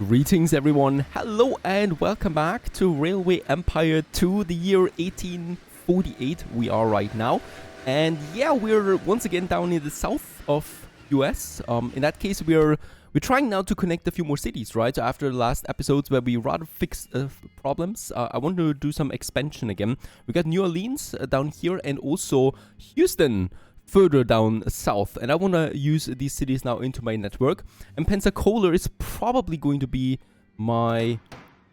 Greetings everyone, hello and welcome back to Railway Empire 2, the year 1848 we are right now. And yeah, we're once again down in the south of US. In that case, we're trying now to connect a few more cities, right? So after the last episodes where we rather fixed problems, I want to do some expansion again. We got New Orleans down here and also Houston further down south, and I want to use these cities now into my network, and Pensacola is probably going to be my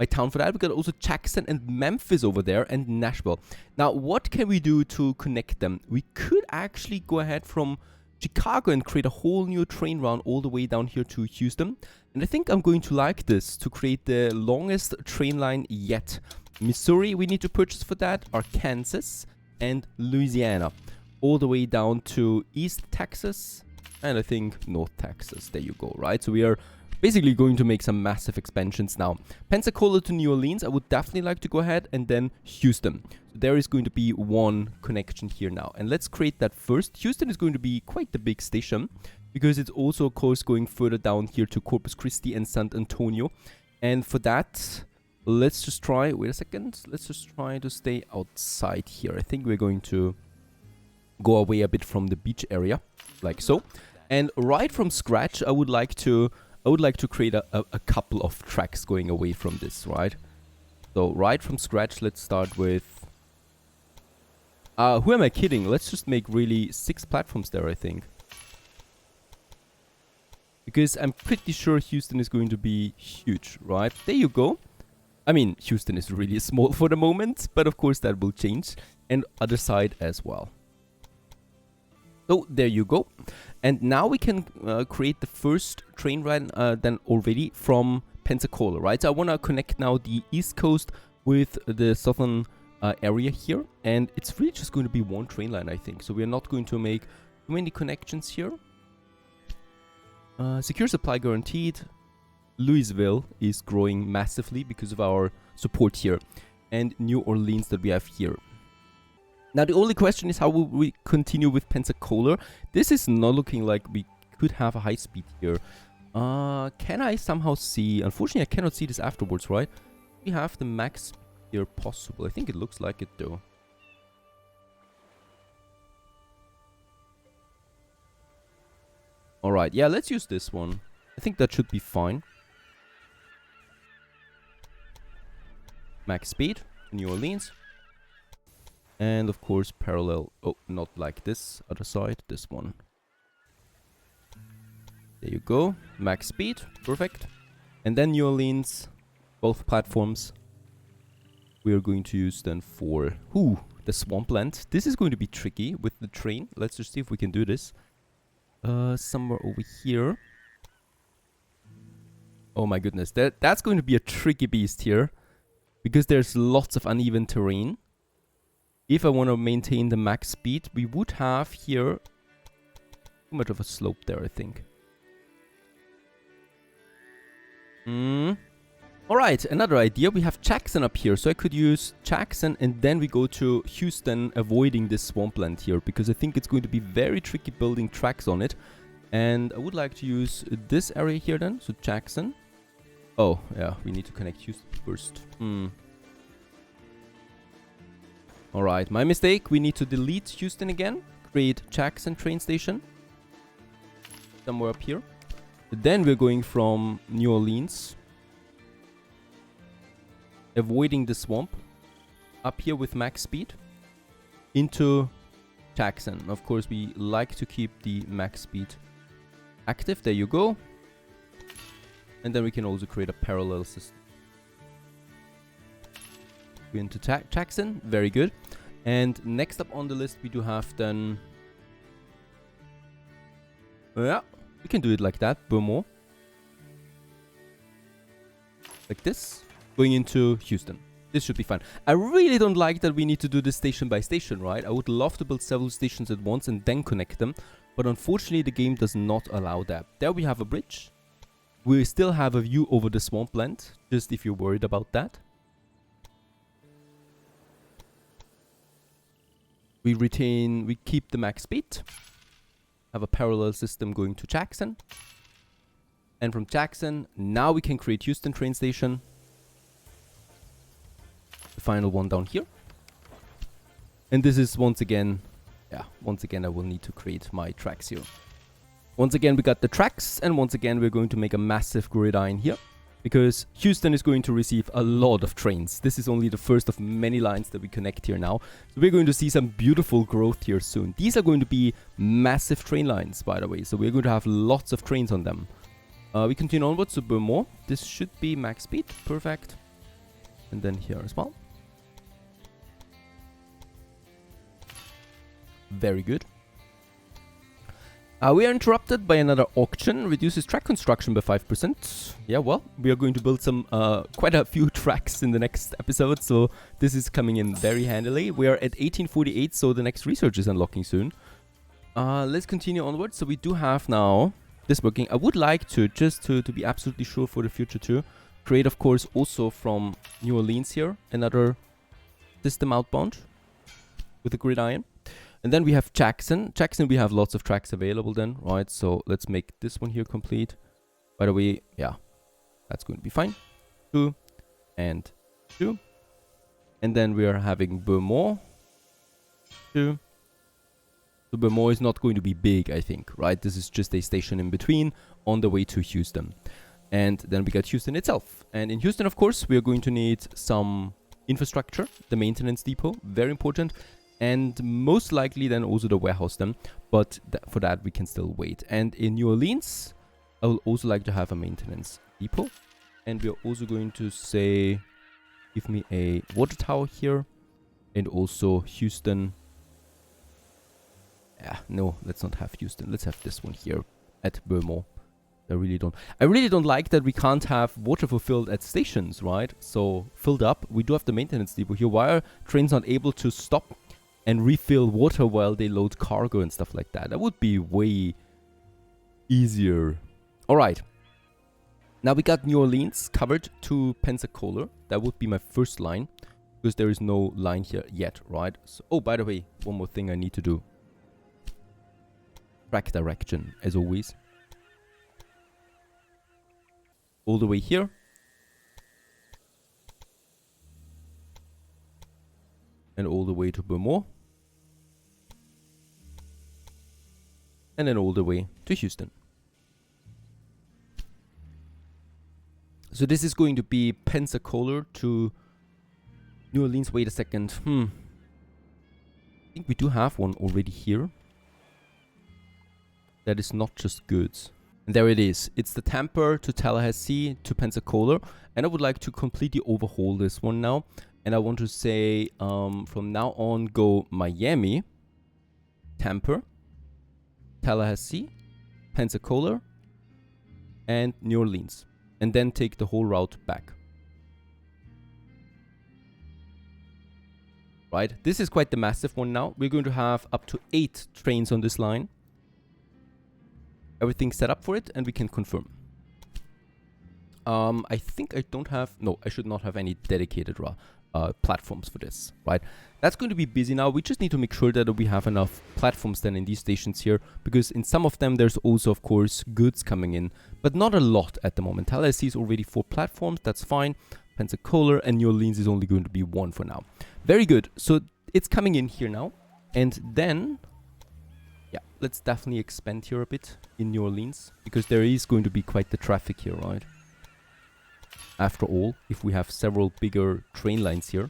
town for that. We got also Jackson and Memphis over there and Nashville. Now what can we do to connect them? We could actually go ahead from Chicago and create a whole new train run all the way down here to Houston, and I think I'm going to like this to create the longest train line yet. Missouri we need to purchase for that, Arkansas and Louisiana, all the way down to East Texas and I think North Texas. There you go, right? So we are basically going to make some massive expansions now. Pensacola to New Orleans, I would definitely like to go ahead, and then Houston. So there is going to be one connection here now. And let's create that first. Houston is going to be quite the big station because it's also, of course, going further down here to Corpus Christi and San Antonio. And for that, let's just try, wait a second, let's just try to stay outside here. I think we're going to go away a bit from the beach area, like so. And right from scratch, I would like to create a couple of tracks going away from this, right? So right from scratch, let's start with who am I kidding? Let's just make really 6 platforms there, I think, because I'm pretty sure Houston is going to be huge, right? There you go. I mean, Houston is really small for the moment, but of course that will change, and other side as well. So there you go. And now we can create the first train run then already from Pensacola, right? So I want to connect now the East Coast with the southern area here. And it's really just going to be one train line, I think. So we're not going to make too many connections here. Secure supply guaranteed. Louisville is growing massively because of our support here. And New Orleans that we have here. Now the only question is, how will we continue with Pensacola? This is not looking like we could have a high speed here. Can I somehow see? Unfortunately, I cannot see this afterwards, right? We have the max here possible. I think it looks like it though. Alright, yeah, let's use this one. I think that should be fine. Max speed, New Orleans. And of course parallel, oh, not like this, other side, this one. There you go, max speed, perfect. And then New Orleans, both platforms, we are going to use then for, the swampland. This is going to be tricky with the train. Let's just see if we can do this. Somewhere over here. Oh my goodness, that's going to be a tricky beast here, because there's lots of uneven terrain. If I want to maintain the max speed, we would have here too much of a slope there, I think. Alright, another idea. We have Jackson up here, so I could use Jackson and then we go to Houston, avoiding this swampland here, because I think it's going to be very tricky building tracks on it. And I would like to use this area here then, so Jackson. Oh, yeah, we need to connect Houston first. Alright, my mistake. We need to delete Houston again. Create Jackson train station. Somewhere up here. Then we're going from New Orleans, avoiding the swamp, up here with max speed, into Jackson. Of course, we like to keep the max speed active. There you go. And then we can also create a parallel system. Into Jackson, very good. And next up on the list we do have then, yeah, we can do it like that, Beaumont, like this, going into Houston. This should be fine. I really don't like that we need to do this station by station, right? I would love to build several stations at once and then connect them, but unfortunately the game does not allow that. There we have a bridge. We still have a view over the swampland, just if you're worried about that. We keep the max speed, have a parallel system going to Jackson, And from Jackson, now we can create Houston train station. The final one down here. And this is once again, I will need to create my tracks here. Once again, we got the tracks, and once again, we're going to make a massive gridiron here, because Houston is going to receive a lot of trains. This is only the first of many lines that we connect here now. So we're going to see some beautiful growth here soon. These are going to be massive train lines, by the way, so we're going to have lots of trains on them. We continue onwards to Beaumont. This should be max speed, perfect. And then here as well. Very good. We are interrupted by another auction. Reduces track construction by 5%. Yeah, well, we are going to build some quite a few tracks in the next episode, so this is coming in very handily. We are at 1848, so the next research is unlocking soon. Let's continue onwards. So we do have now this working. I would like to, just to be absolutely sure for the future too, create, of course, also from New Orleans here, another system outbound with a gridiron. And then we have Jackson. Jackson, we have lots of tracks available then, right? So let's make this one here complete. By the way, yeah, that's going to be fine. 2 and 2. And then we are having Beaumont. 2. So Beaumont is not going to be big, I think, right? This is just a station in between on the way to Houston. And then we got Houston itself. And in Houston, of course, we are going to need some infrastructure, the maintenance depot, very important. And most likely then also the warehouse then, but for that we can still wait. And in New Orleans, I would also like to have a maintenance depot. And we're also going to say, give me a water tower here. And also Houston. Yeah, no, let's not have Houston. Let's have this one here at Beaumont. I really don't like that we can't have water fulfilled at stations, right? So filled up. We do have the maintenance depot here. Why are trains not able to stop and refill water while they load cargo and stuff like that? That would be way easier. All right. Now we got New Orleans covered to Pensacola. That would be my first line, because there is no line here yet, right? So, oh, by the way, one more thing I need to do. Track direction, as always. All the way here. And all the way to Beaumont. And then all the way to Houston. So this is going to be Pensacola to New Orleans. Wait a second. I think we do have one already here. That is not just goods. And there it is. It's the Tampa to Tallahassee to Pensacola. And I would like to completely overhaul this one now. And I want to say from now on go Miami, Tampa, Tallahassee, Pensacola, and New Orleans. And then take the whole route back. Right? This is quite the massive one now. We're going to have up to 8 trains on this line. Everything's set up for it, and we can confirm. I think I don't have... No, I should not have any dedicated platforms for this, right? That's going to be busy now. We just need to make sure that we have enough platforms then in these stations here, because in some of them there's also, of course, goods coming in, but not a lot at the moment. Tallahassee is already 4 platforms. That's fine. Pensacola and New Orleans is only going to be 1 for now. Very good. So it's coming in here now. And then... yeah, let's definitely expand here a bit in New Orleans, because there is going to be quite the traffic here, right? After all, if we have several bigger train lines here.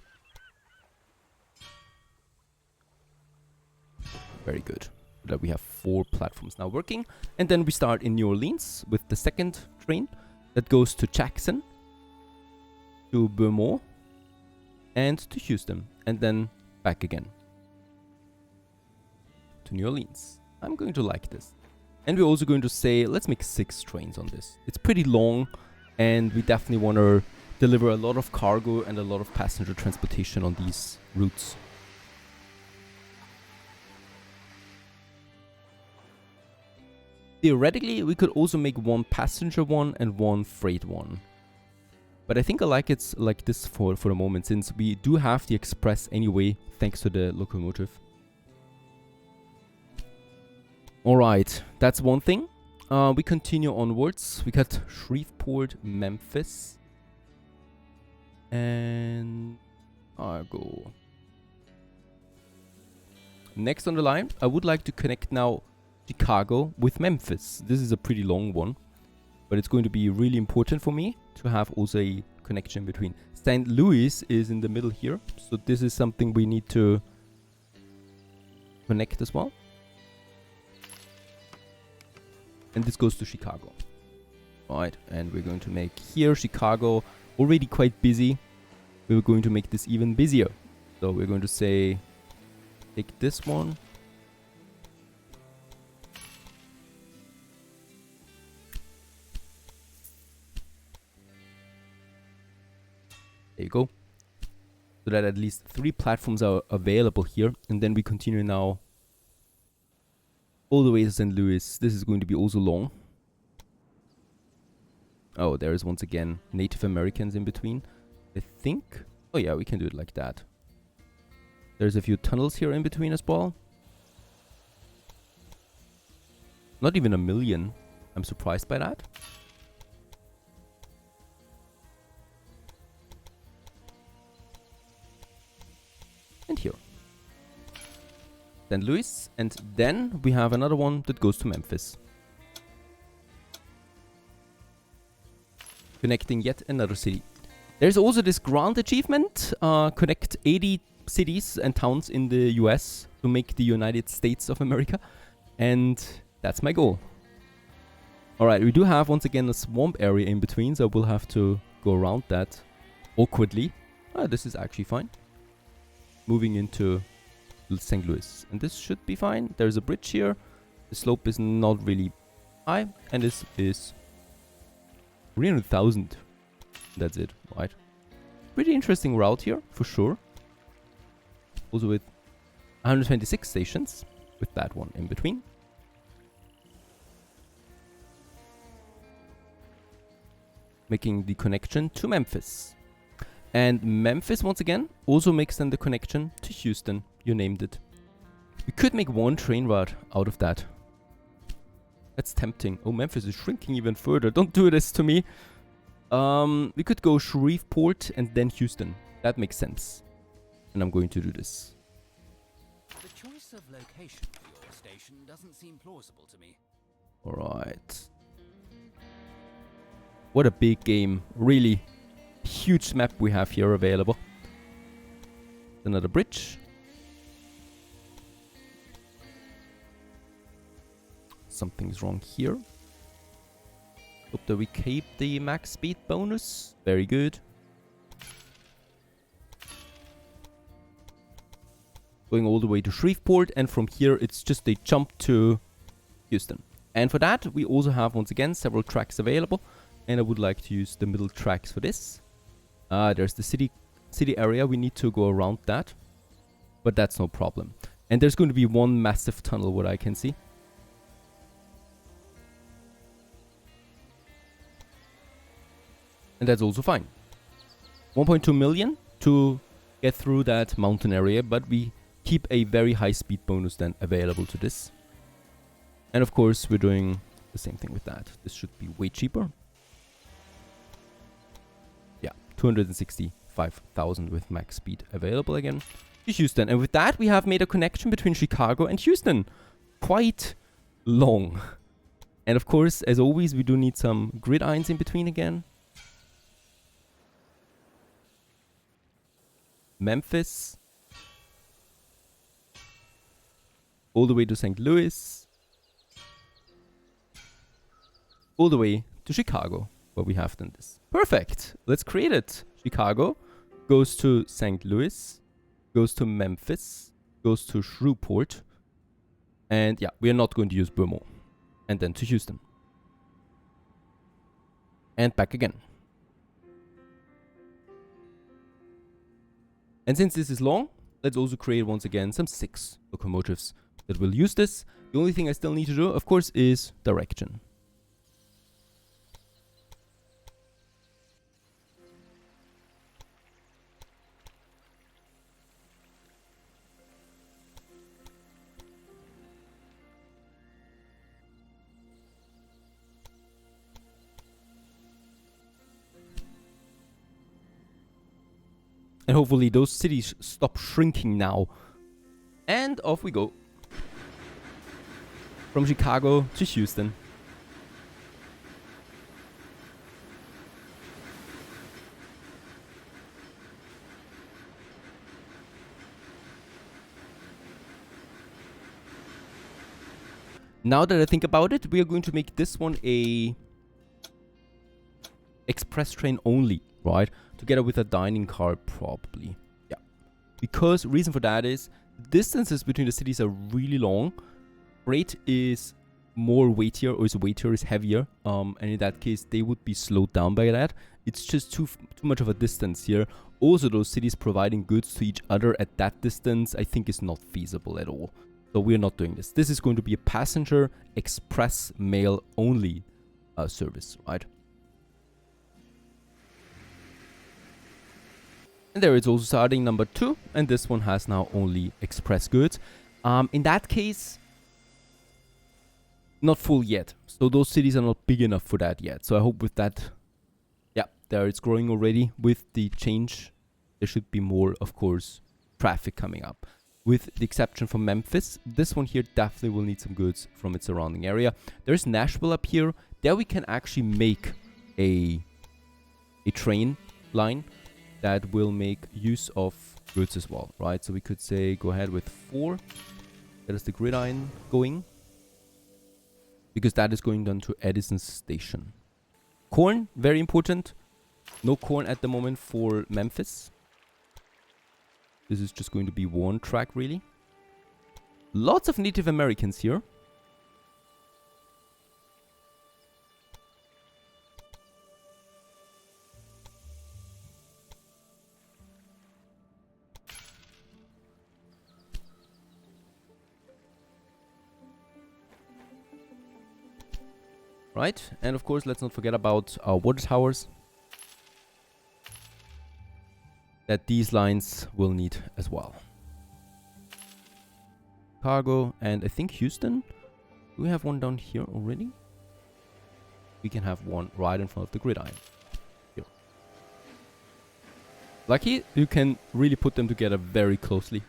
Very good. That we have 4 platforms now working. And then we start in New Orleans with the second train that goes to Jackson, to Beaumont, and to Houston. And then back again to New Orleans. I'm going to like this. And we're also going to say, let's make 6 trains on this. It's pretty long, and we definitely want to deliver a lot of cargo and a lot of passenger transportation on these routes. Theoretically, we could also make 1 passenger one and 1 freight one. But I think I like it like this for the moment, since we do have the express anyway, thanks to the locomotive. Alright, that's one thing. We continue onwards. We got Shreveport, Memphis. And Argo. Next on the line, I would like to connect now Chicago with Memphis. This is a pretty long one, but it's going to be really important for me to have also a connection between. St. Louis is in the middle here, so this is something we need to connect as well. And this goes to Chicago. Right, and we're going to make here Chicago already quite busy. We're going to make this even busier. So we're going to say, take this one. There you go. So that at least 3 platforms are available here. And then we continue now all the way to St. Louis. This is going to be also long. Oh, there is once again Native Americans in between, I think. Oh yeah, we can do it like that. There's a few tunnels here in between as well. Not even 1 million. I'm surprised by that. And here. St. Louis. And then we have another one that goes to Memphis. Connecting yet another city. There's also this grand achievement. Connect 80 cities and towns in the US to make the United States of America. And that's my goal. Alright, we do have once again a swamp area in between, so we'll have to go around that awkwardly. This is actually fine. Moving into St. Louis. And this should be fine. There's a bridge here. The slope is not really high. And this is 300,000. That's it, right? Pretty interesting route here, for sure. Also with 126 stations, with that one in between. Making the connection to Memphis. And Memphis, once again, also makes then the connection to Houston. You named it. We could make one train route out of that. That's tempting. Oh, Memphis is shrinking even further. Don't do this to me. We could go Shreveport and then Houston. That makes sense. And I'm going to do this. The choice of location for your station doesn't seem plausible to me. Alright. What a big game. Really huge map we have here available. Another bridge. Something's wrong here. Hope that we keep the max speed bonus. Very good. Going all the way to Shreveport, and from here it's just a jump to Houston. And for that we also have once again several tracks available, and I would like to use the middle tracks for this. There's the city area. We need to go around that, but that's no problem. And there's going to be one massive tunnel, what I can see. And that's also fine. 1.2 million to get through that mountain area, but we keep a very high speed bonus then available to this. And of course we're doing the same thing with that. This should be way cheaper. Yeah, 265,000 with max speed available again to Houston. And with that we have made a connection between Chicago and Houston. Quite long. And of course, as always, we do need some gridirons in between again. Memphis. All the way to St. Louis. All the way to Chicago, where we have done this. Perfect. Let's create it. Chicago goes to St. Louis, goes to Memphis, goes to Shreveport. And yeah, we are not going to use Burmo. And then to Houston. And back again. And since this is long, let's also create once again some 6 locomotives that will use this. The only thing I still need to do, of course, is direction. And hopefully those cities stop shrinking now. And off we go. From Chicago to Houston. Now that I think about it, we are going to make this one a express train only, right? Together with a dining car, probably. Yeah. Because reason for that is distances between the cities are really long. Freight is more weightier, or is heavier. And in that case, they would be slowed down by that. It's just too much of a distance here. Also, those cities providing goods to each other at that distance, I think is not feasible at all. So we're not doing this. This is going to be a passenger express mail only service, right? And there is also starting number 2, and this one has now only express goods. In that case, not full yet. So those cities are not big enough for that yet. So I hope with that, yeah, there it's growing already. With the change, there should be more, of course, traffic coming up. With the exception from Memphis, this one here definitely will need some goods from its surrounding area. There's Nashville up here. There we can actually make a train line that will make use of goods as well, right? So we could say go ahead with 4. That is the gridiron going. Because that is going down to Edison Station. Corn, very important. No corn at the moment for Memphis. This is just going to be one track, really. Lots of Native Americans here. Right, and of course, let's not forget about our water towers that these lines will need as well. Chicago and I think Houston. Do we have one down here already? We can have one right in front of the gridiron. Here. Lucky, you can really put them together very closely.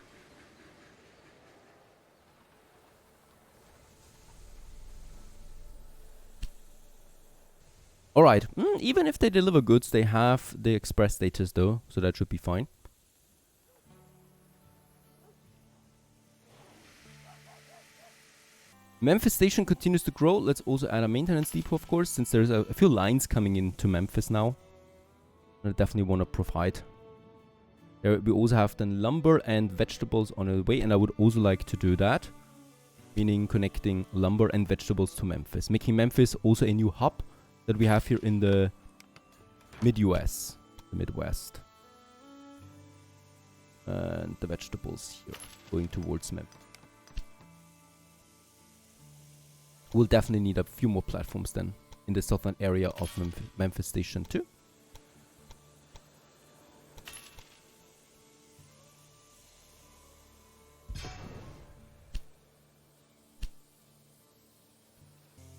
Alright, even if they deliver goods, they have the express status though, so that should be fine. Memphis Station continues to grow. Let's also add a maintenance depot, of course, since there's a few lines coming into Memphis now. I definitely want to provide. There we also have then lumber and vegetables on the way, and I would also like to do that. Meaning connecting lumber and vegetables to Memphis. Making Memphis also a new hub that we have here in the Mid-US, the Midwest. And the vegetables here, going towards Memphis. We'll definitely need a few more platforms then in the southern area of Memphis Station too.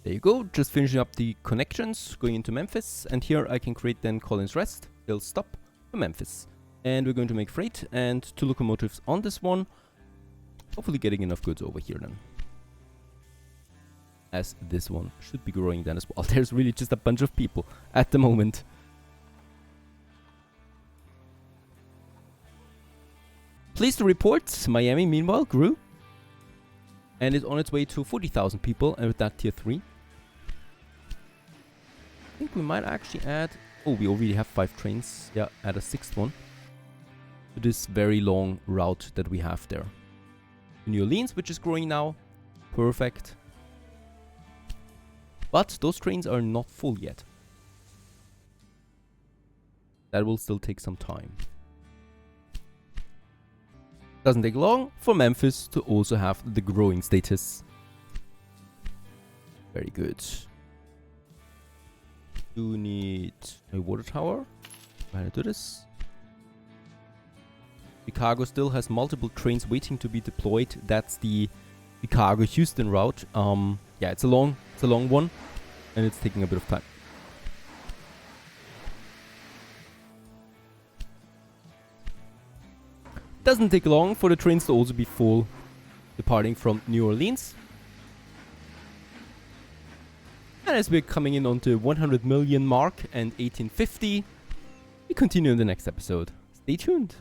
There you go, just finishing up the connections, going into Memphis, and here I can create then Collins Rest, Hill Stop to Memphis. And we're going to make freight and 2 locomotives on this one, hopefully getting enough goods over here then. As this one should be growing then as well. There's really just a bunch of people at the moment. Pleased to report, Miami meanwhile grew and is on its way to 40,000 people, and with that tier 3. I think we might actually add... Oh, we already have 5 trains. Yeah, add a 6th one to this very long route that we have there. New Orleans, which is growing now. Perfect. But those trains are not full yet. That will still take some time. Doesn't take long for Memphis to also have the growing status. Very good. Do need a water tower. How to do this? Chicago still has multiple trains waiting to be deployed. That's the Chicago-Houston route. Yeah, it's a long one, and it's taking a bit of time. doesn't take long for the trains to also be full, departing from New Orleans. And as we're coming in onto 100 million mark and 1850, we continue in the next episode. Stay tuned.